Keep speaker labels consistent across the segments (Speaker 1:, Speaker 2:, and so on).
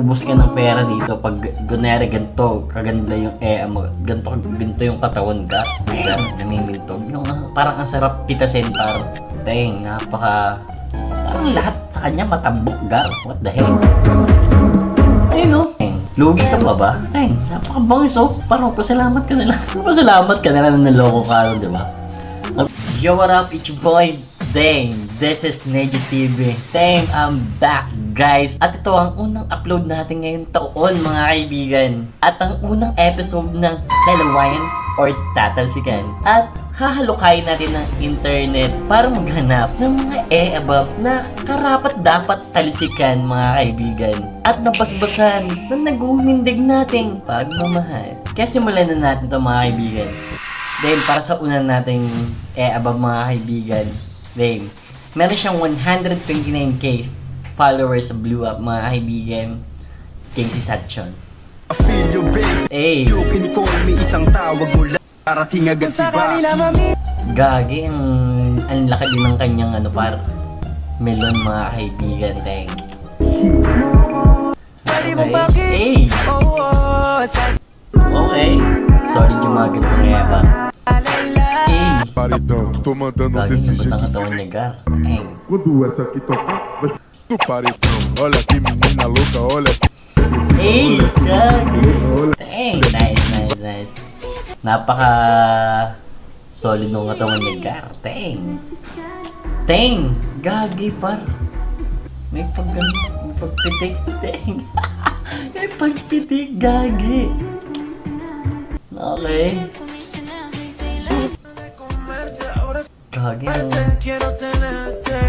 Speaker 1: mag-ubos ka ng pera dito pag gunere ganito, kaganda yung mo, ganito yung katawan ka. Gar, namimintog. Yung parang ang sarap pitasin par. Teng, parang lahat sa kanya matambok, Gar. What the heck? Ayun no? Lugi ka pa ba? Ay, napakabangis oh. Parang pasalamat ka na lang. Pasalamat ka na lang na naloko ka, di ba? Yo, what up? It's your boy, Dang. This is Neji TV. Dang, I'm back, guys. At ito ang unang upload natin ngayong taon, mga kaibigan. At ang unang episode ng Lalawayan or Tatalsikan. At hahalukayin natin ng internet para maghanap ng mga above na karapat-dapat talsikan, mga kaibigan. At nabasbasan na naguhumindig nating pagmamahal. Kaya simulan na natin ito, mga kaibigan. Then, para sa una nating above, mga kaibigan. Then, meron siyang 129k followers sa Blue Up, mga kaibigan. Casey Satchon.
Speaker 2: I feel you, baby.
Speaker 1: Hey.
Speaker 2: You can call me, isang tawag mo lang. Parating agad si Baki.
Speaker 1: Gagi, ang laki din ng kanyang melon, mga kaibigan. Thank okay. Hey! Okay. Sorry, jumagat ng eba. Hey!
Speaker 3: Paredão, tô mandando
Speaker 1: Gagi,
Speaker 3: desse
Speaker 1: nabot ang
Speaker 3: jeito.
Speaker 1: katawan niya, Gar. Hey!
Speaker 3: Quando essa aqui tocar, vai do paredão. Olha que menina louca, olha que
Speaker 1: Hey! Gagi! Dang! Nice. Napaka solid nung katawan niya, Gar. Teng! Gagi, par. May pagpitik. Teng! May pagpitik, gagi. Okay. Gagi, ang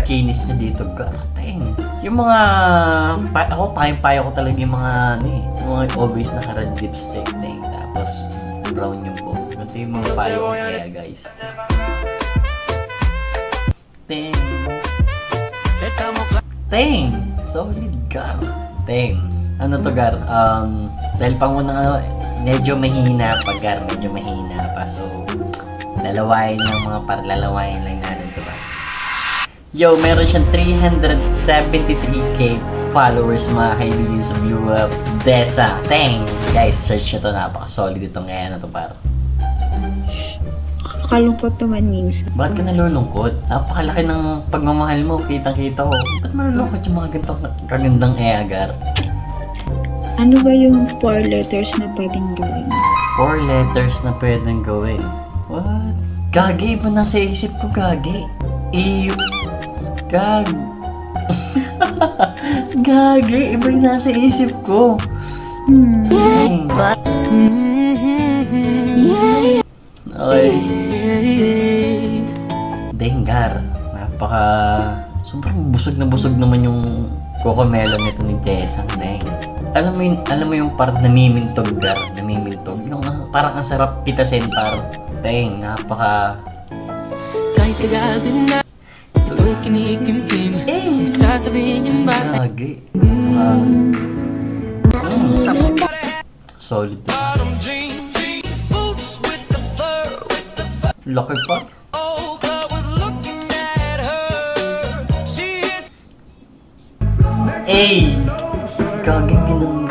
Speaker 1: kinis niya dito, Gar. Teng! Yung mga ako payo ko talaga yung mga yung mga always naka-red lipstick, teng. Tapos brown yung po. Ito yung mga payo ko kaya, guys. Teng! Solid, Gar. Teng. Ano to, Gar? Dahil pangunang medyo mahina pa, Gar. Medyo mahina pa. So, lalawain lang natin to, ba? Yo, meron siyang 373k followers, mga kaibigan sa Blue Up. Desa. Teng! Guys, search nyo to. Napaka-solid itong ngayon na to, par.
Speaker 4: Kalungkot naman minsan.
Speaker 1: Bakit ka nalulungkot? Napakalaki ng pagmamahal mo. Kitang-kita ko. Ba't malulungkot yung mga ganitong kagandang Gar?
Speaker 4: Ano ba yung 4 letters na pwedeng gawin?
Speaker 1: 4 letters na pwedeng gawin. What? Gagi, iba nasa isip ko, Gagi. Gagi, iba yung nasa isip ko. Okay. Dengar. Sobrang busog naman yung cocomelon nito ni Desang, Deng. Alam mo yung parang namimintog, Gar. Namimintog. Yung parang ang sarap pitasin, par. Deng,
Speaker 5: Kahit kagabin na ito'y kinikimkim. Sasabihin yung bata.
Speaker 1: Gagi. Solid. Laki pa. Gaging ginang.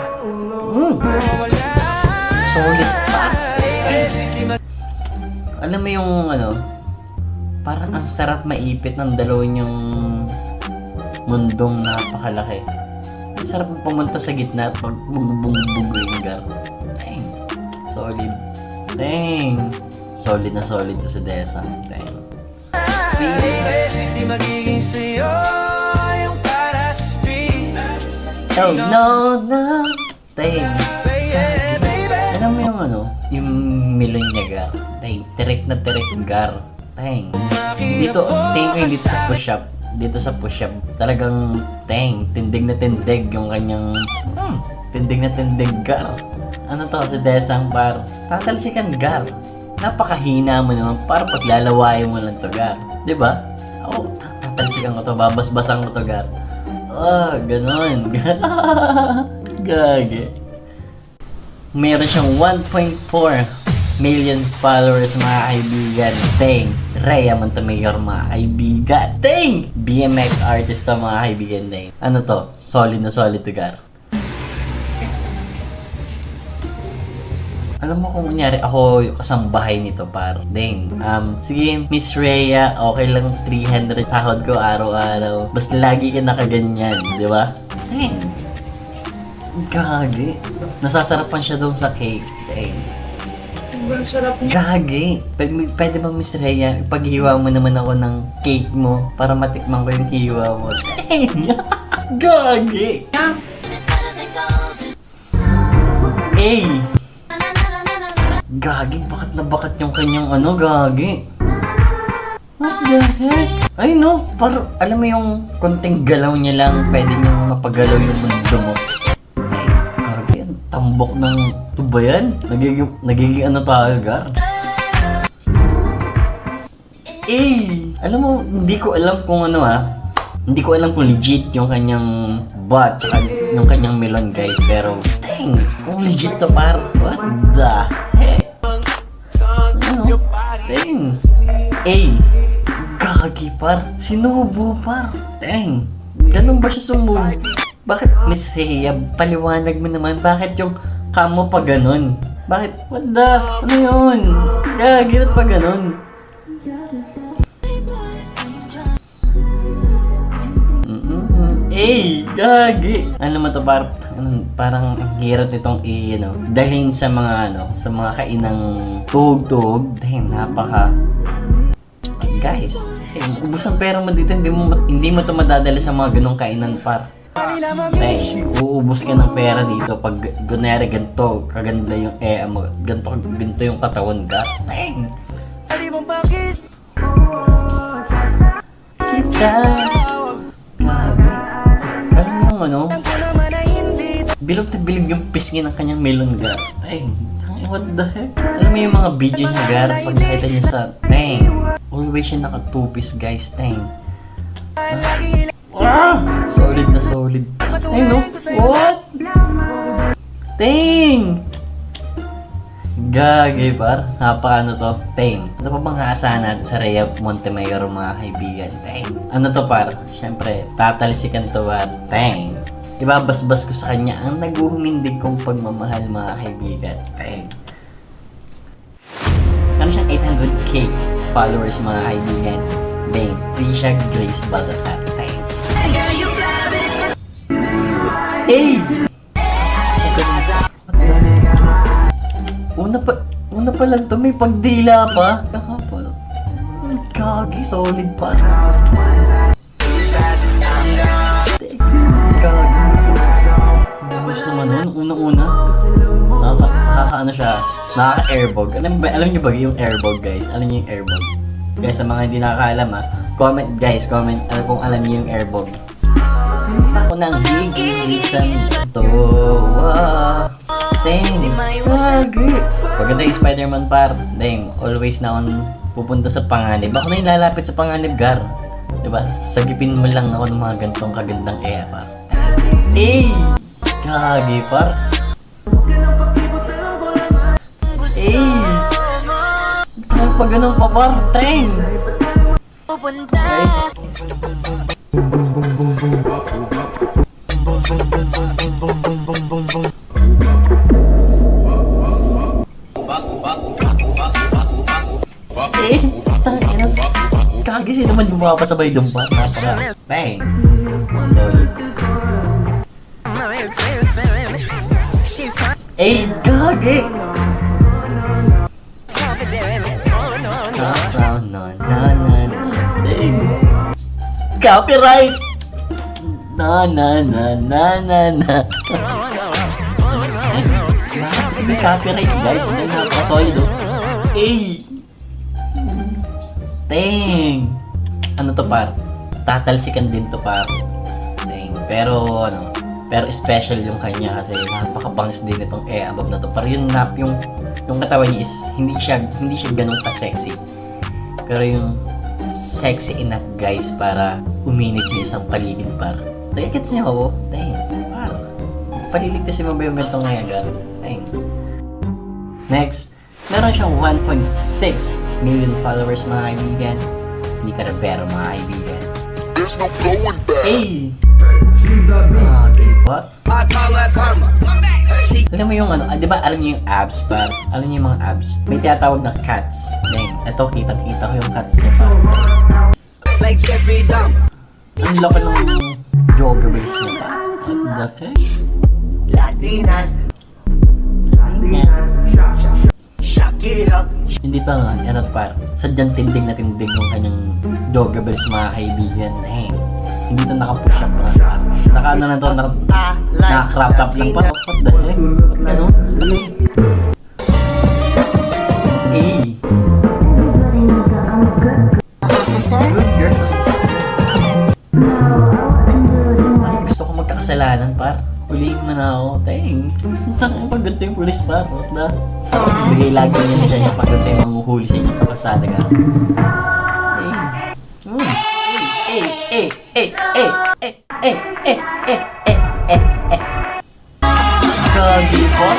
Speaker 1: Solid pa. Alam mo yung parang ang sarap maipit ng dalawang yung mundong napakalaki. Ang sarap pumunta sa gitna at magbubungbugoy, Gar. Dang. Solid. Dang. Solid na solid to sa Desa. Dang.
Speaker 5: Hindi magiging sa'yo yung para sa street.
Speaker 1: Oh, no. Dang. Alam mo yung yung melon niya, Gar. Dang. Tirik na tirik, Gar. Dang. Dito, tingin ko yung dito sa push-up. Dito sa push-up, talagang tindig na tindig yung kanyang tindig na tindig, Gar. Ano to, si Desang, par. Tatalsikan, Gar. Napakahina mo naman, para paglalawayan mo lang to, Gar. Diba? Tatalsikan ko to, babasbasan ko to, Gar. Ganon. Gagi. Meron siyang 1.4 million followers, mga kaibigan. Teng! Rhea Montemayor, mga kaibigan. Teng! BMX artist to, mga kaibigan. Teng! Ano to? Solid na solid to, Gar. Alam mo kung kunyari ako yung kasambahay nito par. Dang. Sige, Miss Rhea, okay lang 300 sahod ko araw-araw. Basta lagi ka nakaganyan, di ba? Dang. Gagi. Nasasarapan siya doon sa cake. Dang.
Speaker 4: Sobrang sarap niya.
Speaker 1: Gagi. Pwede ba Miss Rhea, paghiwa mo naman ako ng cake mo para matikman ko yung hiwa mo. Dang. Gagi. Ay! Gagi, bakat na bakat yung kanyang ano, gagi. What the heck? Ay no, parang alam mo yung konting galaw niya lang, pwede niyong mapagalaw yung mundo mo. Ay, gagi, ang tambok ng tuba yan. Nagiging ano tayo, gar. Alam mo, hindi ko alam kung ano hindi ko alam kung legit yung kanyang butt, yung kanyang melon guys, pero dang, kung legit to par, what the heck? Ano? Dang. Gagi par, sinubo par. Dang, ganun ba siya sumubo? Bakit Miss Rhea, paliwanag mo naman, bakit yung kamo pa ganun? Bakit? What the? Ano yun? Gagi, ba't pa ganun? Gagi! Ano mo to, parang ang hirap nitong dalhin sa mga sa mga kainang tuhog-tuhog. Dahil napaka... Guys, ubus ang pera mo dito, hindi mo to madadala sa mga ganong kainan par. Uubos ka ng pera dito pag gunere ganito, kaganda yung mo, ganito yung katawan ka. Dang! Kita! Ano? Bilog na bilog yung pisngi ng kanyang melon gar. Dang, what the heck? Alam mo yung mga video niya gar, pag nakita niyo sa always siya naka 2-piece guys, solid na solid. Ay no, what? Dang! Gagi par, napaka to, ano pa bang aasahan natin sa Rhea Montemayor mga kaibigan, ano to par, syempre, tatalsikan to par, ibabasbas ko sa kanya ang naguhumindig kong pagmamahal mga kaibigan, ano siyang 800k followers mga kaibigan, Trisha Grace Baltasar, Una pa lang to, may pagdila pa. Gagi, solid pa. Gagi. Bagus naman nun, unang-una. Nakaka-ano siya, nakaka-airbog. Alam niyo ba yung airbog guys? Alam niyo yung airbog? Guys, sa mga hindi nakakaalam comment kung alam niyo yung airbog. Ako nang gigisan to. Gagi. Paganda yung Spider-Man par, always na on pupunta sa panganib. Ako na yung lalapit sa panganib gar. Diba? Sagipin mo lang ako ng mga gantong kagandang par. Gagi par. Pag ganun pa par, Gagi, sino man yung mapasabay doon pa? Napaka. Solid. Gagi! Copyright! Hindi copyright guys, napaka-solid ano to par? Tatalsikan din to par. Pero special yung kanya kasi napaka-bangs din itong above na to. Pero yung katawan niya is hindi siya ganun ka-sexy. Pero yung sexy enough guys para uminit yung isang paligid par. Gets niyo ako? Par. Paliligtasin mo ba yung mentong ngayon? Next, meron siyang 1.6 million followers mga kaibigan. Hindi ka na pero mga kaibigan.
Speaker 3: There's no going back.
Speaker 1: Gagi, what? Alam mo yung ano, di ba alam niyo yung abs par? Alam niyo yung mga abs? May tinatawag na cats. Dang, eto kitang-kita ko yung cats niya par.
Speaker 2: Like Jeffrey Dahmer.
Speaker 1: Ang laki ng jogger base niya par. What the heck?
Speaker 2: Latinas. Shock it up.
Speaker 1: Hindi to nga, ano par. Sadyang tindig na tindig yung kanyang jogger base mga kaibigan. Dang. Hindi to naka-push up par. Naka-ano lang to, naka-crop top lang par. What the heck? Ano? Eh. Good girl. Gusto ko magkakasalanan par. Huliin mo na ako. Teng. Saan yung pagganto yung pulis par? What the? Bigay lagi niya sa inyo pagganto yung manghuhuli sa inyo sa kasada ka. Gagi par.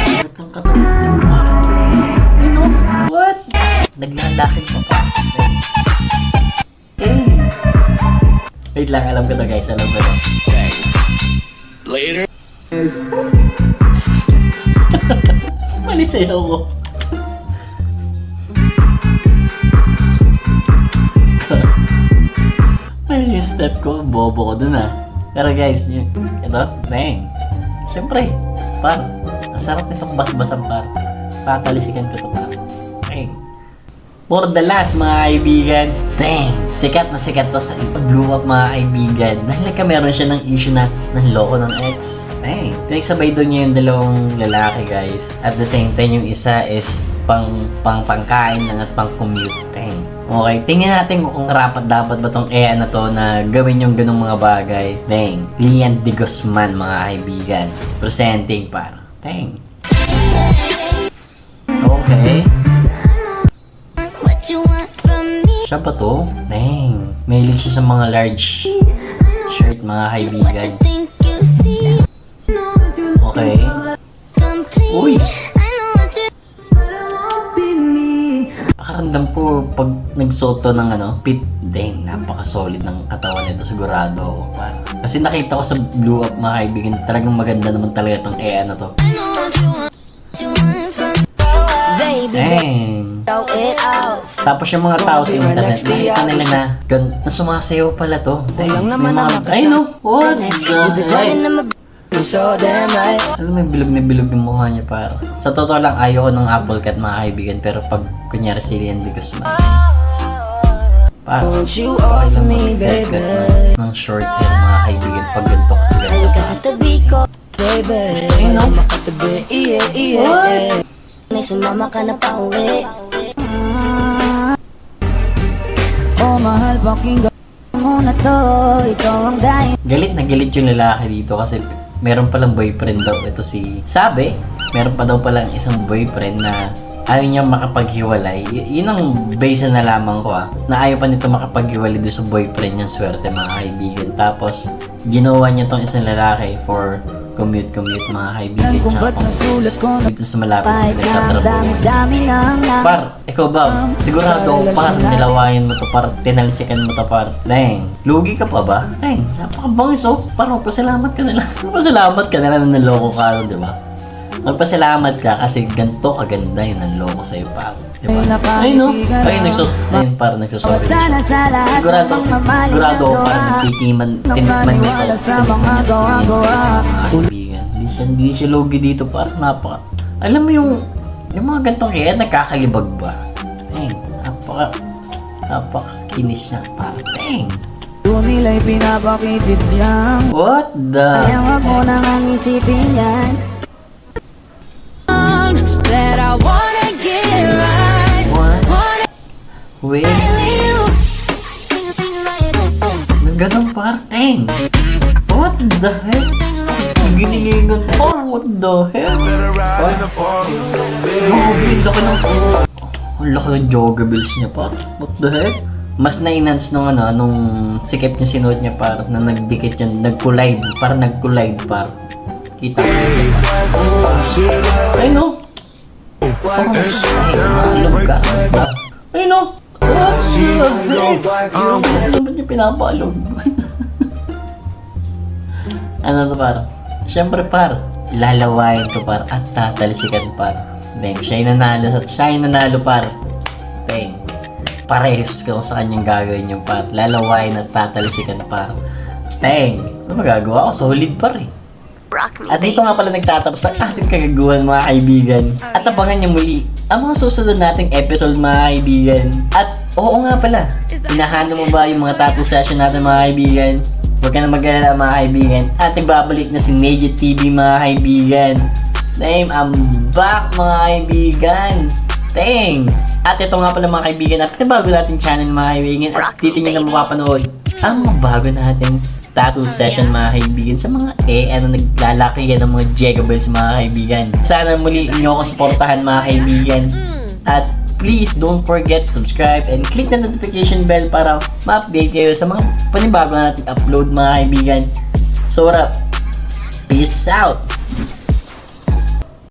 Speaker 1: Gatang katawan par. You know? What? Naglalakad pa pa. Wait lang, alam ko to guys. Alam ko to.
Speaker 2: Later.
Speaker 1: Malisayaw ko. Mali yung step ko. Bobo ko dun ah. Pero guys, ito, dang. Siyempre, par. Ang sarap nitong basbasan par. Tatalisikan ko to par. Dang. For the last mga kaibigan. Dang, sikat na sikat to sa blew up mga kaibigan. Dahil meron siya ng issue na nanloko ng ex. Dang, pinagsabay doon niya yung dalawang lalaki guys. At the same time yung isa is pangkain lang at pang commute. Dang. Okay, tingnan natin kung karapat dapat ba tong EA na to na gawin yung ganung mga bagay. Dang, Lian de Guzman mga kaibigan. Presenting par. Dang. Okay. Siya ba to? Dang. Mahilig siya sa mga large shirt mga kaibigan. Okay. Uy! Pakaramdam ko pag nagsuot to ng fit. Dang, napaka-solid ng katawan nito sigurado ako. Kasi nakita ko sa blew up mga kaibigan, talagang maganda naman talaga tong EA na to. Dang. Tapos yung mga tao sa internet, nakita nila na sumasayaw pala to. Ay no, what the heck? Alam mo yung bilog na bilog yung mukha niya para. Sa totoo lang, ayaw ko ng apple cut mga kaibigan, pero pag kunyari si Lian de Guzman, para okay lang mag-haircut ng short hair mga kaibigan pag ganito ka. Ay no, what?
Speaker 6: Sumama ka na pa uwi.
Speaker 7: Oh mahal, pakinggan mo na to. Ikaw ang dahil.
Speaker 1: Galit na galit yung lalaki dito kasi meron palang boyfriend daw. Ito si Sabi, meron pa daw palang isang boyfriend na ayaw niyang makapaghiwalay. Yun ang base na nalaman ko na ayaw pa nito makapaghiwalay doon sa boyfriend niyang swerte mga kaibigan. Tapos ginawa niya tong isang lalaki for commute mga kaibigan tsaka dito sa malapit sa pinagtatrabaho. Par, ikaw ba? Sigurado par, nilawayan mo to par, tinalisikan mo to par. Dang, lugi ka pa ba? Dang, napakabangis Par, magpasalamat ka na lang. Magpasalamat ka na lang na naloko ka, di ba? Magpasalamat ka kasi ganito kaganda yung nanloko sa'yo par. Diba? Ay no? Ay, ayun par, nagsusorry siya. Sigurado ako parang nagtitiman nito. Hindi siya logi dito par, napaka. Alam mo yung mga gantong kaya nagkakalibag ba? Dang, napakakinis niya par. Dang.
Speaker 7: Doon nila'y pinapakitid lang.
Speaker 1: What the?
Speaker 7: Kaya wag mo nang ang isipin yan.
Speaker 6: That I wanna get right.
Speaker 1: Wait. Ganun par, dang. What the heck? Ginilingan par, what the heck? Ang laki ng jogger bills niya par. What the heck? Mas na-enhance nung sikip niya sinuot niya par na nagdikit yun, nag-collide par. Kita ko yun par. Ay no! Ay, maalog ka. Ay no! Ano ba't niya pinapaalog? Ano to par? Siyempre par, lalawain to par at tatalsikan par. Then, siya yung nanalo par. Then, parehas ko sa kanyang gagawin yung par. Lalawain at tatalsikan par. Teng, ano magagawa ko? Solid par eh. At dito nga pala nagtatapos ang ating kagaguhan mga kaibigan. At abangan nyo muli ang mga susunod nating episode mga kaibigan. At oo nga pala, hinahanda mo ba yung mga tattoo session natin mga kaibigan? Huwag ka na mag-alala mga kaibigan. At nagbabalik na si Nejit TV mga kaibigan. Name, I'm back mga kaibigan. Teng! At ito nga pala mga kaibigan, at bago nating channel mga kaibigan, at dito nyo na mapapanood ang mga bago nating tattoo session mga kaibigan sa mga naglalakihan ng mga Jegabels mga kaibigan. Sana muli inyo ako suportahan mga kaibigan. At please don't forget to subscribe and click the notification bell para ma-update kayo sa mga panibago nating upload mga kaibigan. So what up? Peace out!